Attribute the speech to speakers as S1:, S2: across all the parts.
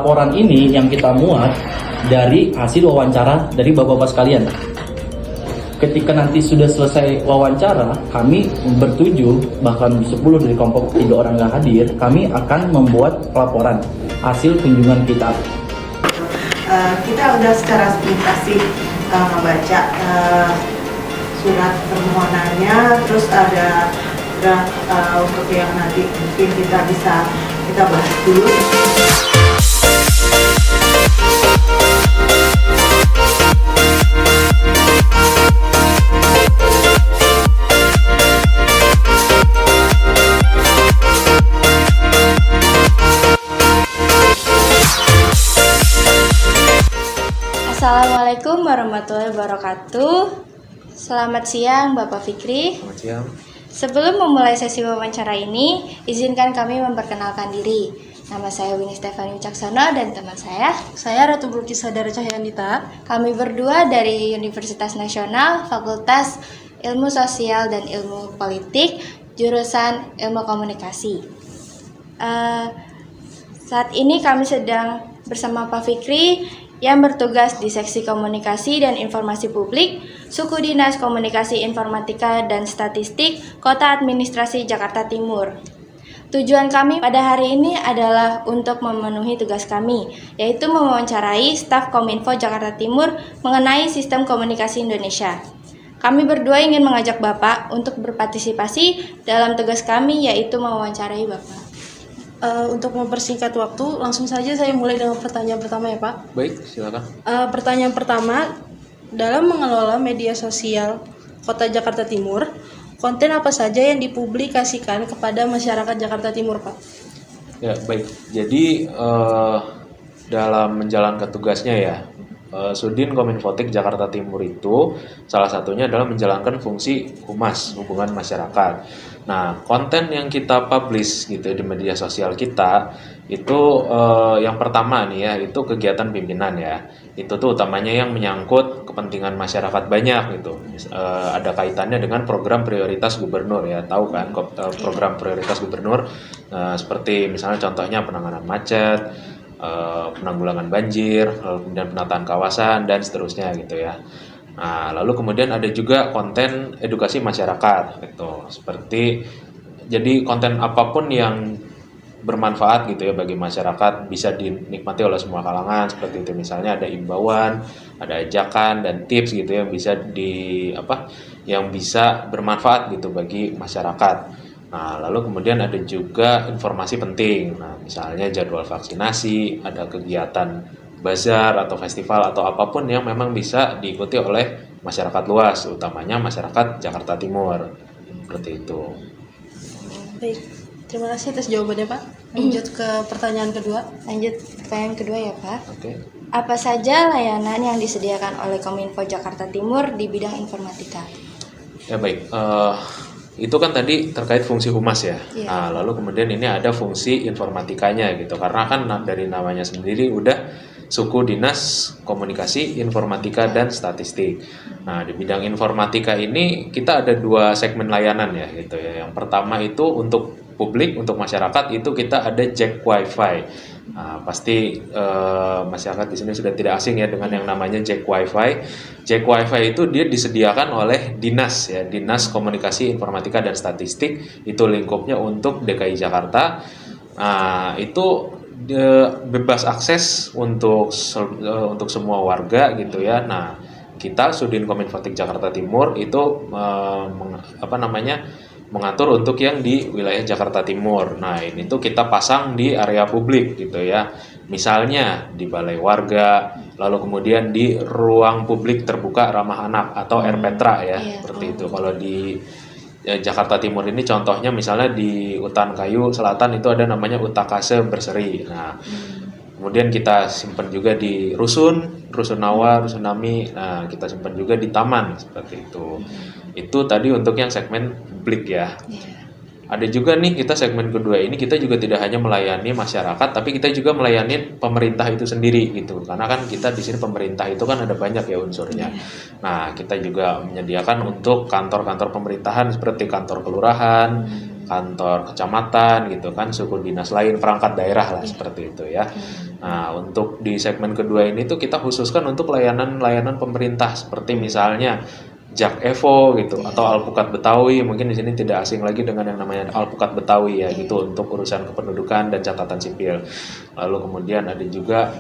S1: laporan ini yang kita muat dari hasil wawancara dari bapak-bapak sekalian. Ketika nanti sudah selesai wawancara, kami bertujuh, bahkan 10 dari kelompok 3 orang nggak hadir, kami akan membuat laporan hasil kunjungan kita.
S2: Kita udah secara sepintas sih membaca surat permohonannya, terus ada draft untuk yang nanti mungkin kita bahas dulu.
S3: Assalamualaikum warahmatullahi wabarakatuh. Selamat siang Bapak Fikri.
S4: Selamat siang.
S3: Sebelum memulai sesi wawancara ini, izinkan kami memperkenalkan diri. Nama saya Winnie Stefani Wicaksono dan teman saya
S5: Ratu Burki Sadara Cahyanita.
S3: Kami berdua dari Universitas Nasional, Fakultas Ilmu Sosial dan Ilmu Politik, jurusan Ilmu Komunikasi. Saat ini kami sedang bersama Pak Fikri yang bertugas di Seksi Komunikasi dan Informasi Publik, Suku Dinas Komunikasi Informatika dan Statistik, Kota Administrasi Jakarta Timur. Tujuan kami pada hari ini adalah untuk memenuhi tugas kami, yaitu mewawancarai staf Kominfo Jakarta Timur mengenai sistem komunikasi Indonesia. Kami berdua ingin mengajak Bapak untuk berpartisipasi dalam tugas kami, yaitu mewawancarai Bapak.
S5: Untuk mempersingkat waktu, langsung saja saya mulai dengan pertanyaan pertama ya Pak.
S4: Baik, silakan.
S5: Pertanyaan pertama, dalam mengelola media sosial Kota Jakarta Timur, konten apa saja yang dipublikasikan kepada masyarakat Jakarta Timur Pak?
S4: Ya, baik. Jadi dalam menjalankan tugasnya ya, Sudin Kominfotik Jakarta Timur itu salah satunya adalah menjalankan fungsi humas, hubungan masyarakat. Nah, konten yang kita publish gitu di media sosial kita itu yang pertama nih ya, itu kegiatan pimpinan ya. Itu tuh utamanya yang menyangkut kepentingan masyarakat banyak gitu. Ada kaitannya dengan program prioritas gubernur ya, tahu kan program prioritas gubernur seperti misalnya contohnya penanganan macet, penanggulangan banjir, kemudian penataan kawasan dan seterusnya gitu ya. Nah, lalu kemudian ada juga konten edukasi masyarakat gitu. Seperti jadi konten apapun yang bermanfaat gitu ya bagi masyarakat bisa dinikmati oleh semua kalangan, seperti itu. Misalnya ada imbauan, ada ajakan dan tips gitu yang bisa bermanfaat gitu bagi masyarakat. Nah, lalu kemudian ada juga informasi penting. Nah, misalnya jadwal vaksinasi, ada kegiatan bazar atau festival atau apapun yang memang bisa diikuti oleh masyarakat luas, utamanya masyarakat Jakarta Timur. Seperti itu.
S5: Baik, terima kasih atas jawabannya Pak. Lanjut ke pertanyaan kedua.
S3: Lanjut pertanyaan kedua ya Pak.
S4: Oke.
S3: Apa saja layanan yang disediakan oleh Kominfo Jakarta Timur di bidang informatika?
S4: Ya baik, itu kan tadi terkait fungsi humas ya.
S3: Iya.
S4: Nah, lalu kemudian ini ada fungsi informatikanya gitu, karena kan dari namanya sendiri udah Suku Dinas Komunikasi Informatika dan Statistik. Nah, di bidang informatika ini kita ada 2 segmen layanan ya gitu ya. Yang pertama itu untuk publik, untuk masyarakat itu kita ada Jack Wi-Fi. Nah, pasti masyarakat di sini sudah tidak asing ya dengan yang namanya Jack Wi-Fi. Jack Wi-Fi itu dia disediakan oleh Dinas ya, Dinas Komunikasi Informatika dan Statistik, itu lingkupnya untuk DKI Jakarta. Nah, itu bebas akses untuk semua warga gitu ya. Nah, kita Sudin Kominfotik Jakarta Timur itu mengatur untuk yang di wilayah Jakarta Timur. Nah, ini tuh kita pasang di area publik gitu ya. Misalnya di balai warga, lalu kemudian di ruang publik terbuka ramah anak atau RPTRA ya, seperti itu. Kalau di Jakarta Timur ini contohnya misalnya di Utan Kayu Selatan itu ada namanya Utakase Berseri. Nah, kemudian kita simpan juga di Rusunawa, Rusunami. Nah, kita simpan juga di taman seperti itu. Itu tadi untuk yang segmen publik ya. Ada juga nih kita segmen kedua ini kita juga tidak hanya melayani masyarakat, tapi kita juga melayani pemerintah itu sendiri gitu. Karena kan kita di sini pemerintah itu kan ada banyak ya unsurnya. Nah, kita juga menyediakan untuk kantor-kantor pemerintahan seperti kantor kelurahan, kantor kecamatan gitu kan, suku dinas lain, perangkat daerah lah seperti itu ya. Nah, untuk di segmen kedua ini tuh kita khususkan untuk layanan-layanan pemerintah seperti misalnya Jak Evo gitu atau Alpukat Betawi. Mungkin di sini tidak asing lagi dengan yang namanya Alpukat Betawi ya gitu untuk urusan kependudukan dan catatan sipil. Lalu kemudian ada juga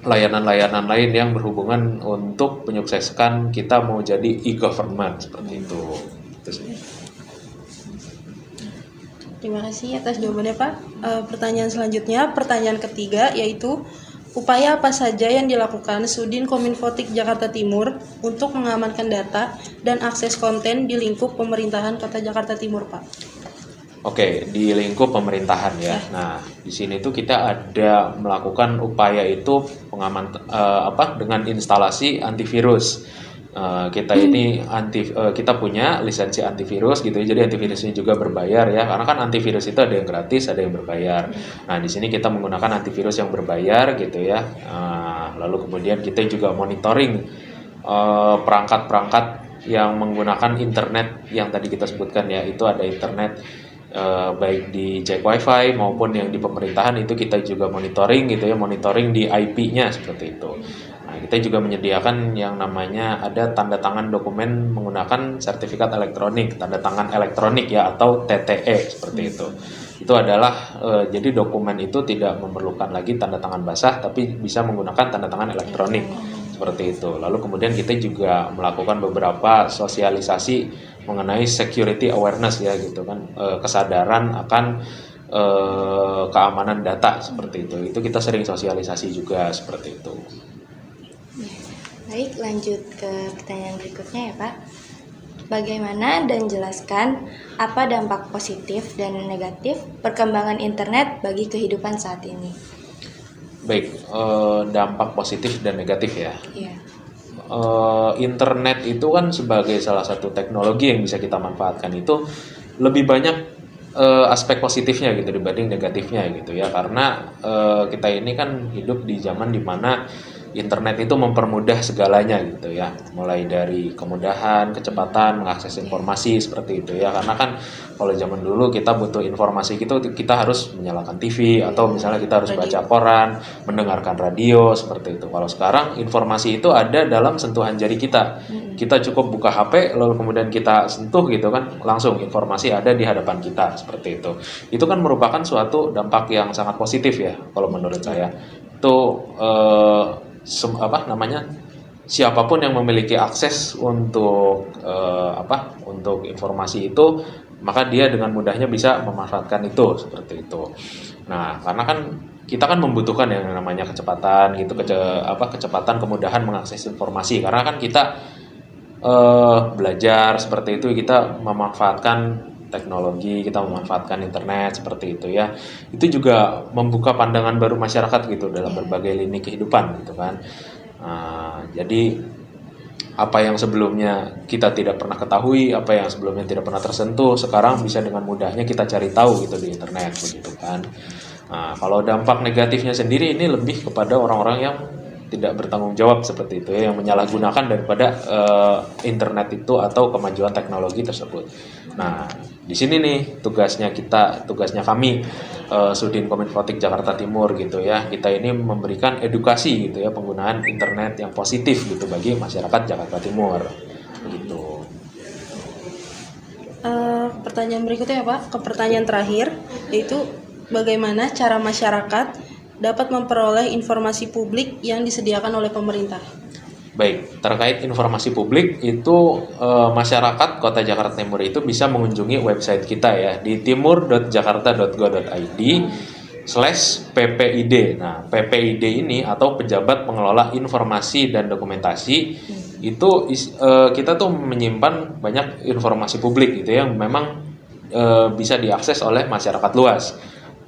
S4: layanan-layanan lain yang berhubungan untuk menyukseskan kita mau jadi e-government seperti itu. Itu sih.
S5: Terima kasih atas jawabannya Pak. Pertanyaan selanjutnya, pertanyaan ketiga yaitu upaya apa saja yang dilakukan Sudin Kominfotik Jakarta Timur untuk mengamankan data dan akses konten di lingkup pemerintahan Kota Jakarta Timur, Pak?
S4: Oke, di lingkup pemerintahan ya. Nah, di sini tuh kita ada melakukan upaya itu dengan instalasi antivirus. Kita ini kita punya lisensi antivirus gitu ya. Jadi antivirusnya juga berbayar ya. Karena kan antivirus itu ada yang gratis, ada yang berbayar. Nah, di sini kita menggunakan antivirus yang berbayar gitu ya. Lalu kemudian kita juga monitoring perangkat-perangkat yang menggunakan internet yang tadi kita sebutkan ya. Itu ada internet baik di Jack Wifi maupun yang di pemerintahan itu kita juga monitoring gitu ya, monitoring di IP-nya seperti itu. Nah, kita juga menyediakan yang namanya ada tanda tangan dokumen menggunakan sertifikat elektronik, tanda tangan elektronik ya atau TTE seperti itu. Itu adalah jadi dokumen itu tidak memerlukan lagi tanda tangan basah tapi bisa menggunakan tanda tangan elektronik seperti itu. Lalu kemudian kita juga melakukan beberapa sosialisasi mengenai security awareness ya gitu kan, kesadaran akan keamanan data seperti itu. Itu kita sering sosialisasi juga seperti itu.
S3: Baik, lanjut ke pertanyaan berikutnya ya Pak. Bagaimana dan jelaskan apa dampak positif dan negatif perkembangan internet bagi kehidupan saat ini?
S4: Baik, dampak positif dan negatif ya.
S3: Iya.
S4: Internet itu kan sebagai salah satu teknologi yang bisa kita manfaatkan itu lebih banyak aspek positifnya gitu dibanding negatifnya gitu ya, karena kita ini kan hidup di zaman dimana internet itu mempermudah segalanya gitu ya, mulai dari kemudahan, kecepatan mengakses informasi seperti itu ya. Karena kan kalau zaman dulu kita butuh informasi gitu, kita harus menyalakan TV atau misalnya kita harus baca koran, mendengarkan radio seperti itu. Kalau sekarang informasi itu ada dalam sentuhan jari kita. Kita cukup buka HP lalu kemudian kita sentuh gitu kan, langsung informasi ada di hadapan kita seperti itu. Itu kan merupakan suatu dampak yang sangat positif ya kalau menurut saya. Itu siapapun yang memiliki akses untuk untuk informasi itu, maka dia dengan mudahnya bisa memanfaatkan itu seperti itu. Nah, karena kan kita kan membutuhkan yang namanya kecepatan gitu, kecepatan, kemudahan mengakses informasi. Karena kan kita belajar seperti itu, kita memanfaatkan teknologi, kita memanfaatkan internet seperti itu ya. Itu juga membuka pandangan baru masyarakat gitu dalam berbagai lini kehidupan gitu kan. Jadi apa yang sebelumnya kita tidak pernah ketahui, apa yang sebelumnya tidak pernah tersentuh, sekarang bisa dengan mudahnya kita cari tahu gitu di internet begitu kan. Nah, kalau dampak negatifnya sendiri ini lebih kepada orang-orang yang tidak bertanggung jawab seperti itu ya, yang menyalahgunakan daripada internet itu atau kemajuan teknologi tersebut. Nah, di sini nih tugasnya kami Sudin Kominfotik Jakarta Timur gitu ya. Kita ini memberikan edukasi gitu ya, penggunaan internet yang positif gitu bagi masyarakat Jakarta Timur. Gitu.
S5: Pertanyaan berikutnya ya Pak, ke pertanyaan terakhir, yaitu bagaimana cara masyarakat dapat memperoleh informasi publik yang disediakan oleh pemerintah?
S4: Baik, terkait informasi publik itu masyarakat Kota Jakarta Timur itu bisa mengunjungi website kita ya di timur.jakarta.go.id/ppid. Nah, PPID ini atau Pejabat Pengelola Informasi dan Dokumentasi itu kita tuh menyimpan banyak informasi publik gitu yang memang bisa diakses oleh masyarakat luas.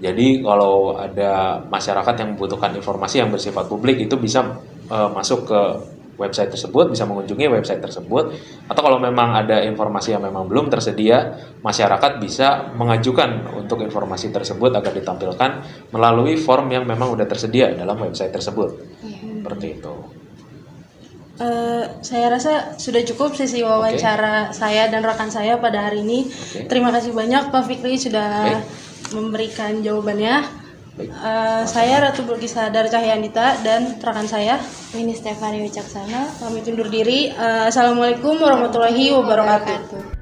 S4: Jadi kalau ada masyarakat yang membutuhkan informasi yang bersifat publik itu bisa masuk ke website tersebut, bisa mengunjungi website tersebut, atau kalau memang ada informasi yang memang belum tersedia, masyarakat bisa mengajukan untuk informasi tersebut agar ditampilkan melalui form yang memang sudah tersedia dalam website tersebut. Seperti itu.
S5: Saya rasa sudah cukup sesi wawancara saya dan rekan saya pada hari ini. Terima kasih banyak Pak Fikri sudah memberikan jawabannya. Saya Ratu Bulkisadar Cahyandita dan rekan saya
S3: Winnie Stefani Wicaksana.
S5: kami undur diri. Assalamualaikum warahmatullahi wabarakatuh.